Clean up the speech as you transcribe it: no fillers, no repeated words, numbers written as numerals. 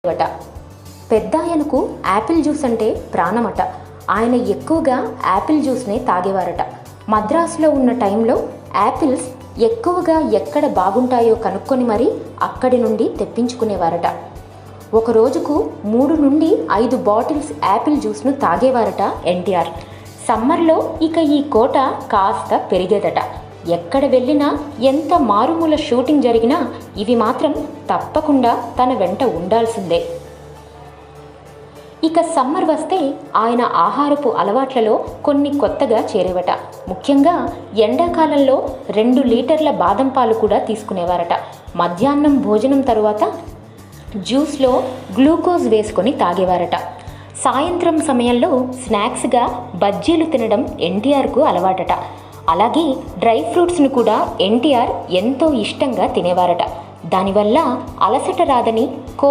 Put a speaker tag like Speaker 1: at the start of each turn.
Speaker 1: అట. పెద్దాయనకు Apple juice అంటే ప్రాణమట. ఆయన ఎక్కువగా యాపిల్ జ్యూస్నే తాగేవారట. మద్రాసులో ఉన్న టైంలో యాపిల్స్ ఎక్కువగా ఎక్కడ బాగుంటాయో కనుక్కొని మరీ అక్కడి నుండి తెప్పించుకునేవారట. ఒక రోజుకు 3 నుండి 5 బాటిల్స్ యాపిల్ జ్యూస్ను తాగేవారట ఎన్టీఆర్. సమ్మర్లో ఇక ఈ కోట కాస్త పెరిగేదట. ఎక్కడ వెళ్ళినా, ఎంత మారుమూల షూటింగ్ జరిగినా ఇవి మాత్రం తప్పకుండా తన వెంట ఉండాల్సిందే. ఇక సమ్మర్ వస్తే ఆయన ఆహారపు అలవాట్లలో కొన్ని కొత్తగా చేరేవట. ముఖ్యంగా ఎండాకాలంలో 2 లీటర్ల బాదం పాలు కూడా తీసుకునేవారట. మధ్యాహ్నం భోజనం తరువాత జ్యూస్లో గ్లూకోజ్ వేసుకొని తాగేవారట. సాయంత్రం సమయంలో స్నాక్స్గా బజ్జీలు తినడం ఎన్టీఆర్కు అలవాటట. అలాగే డ్రై ఫ్రూట్స్ను కూడా ఎన్టీఆర్ ఎంతో ఇష్టంగా తినేవారట. దానివల్ల అలసట రాదని కో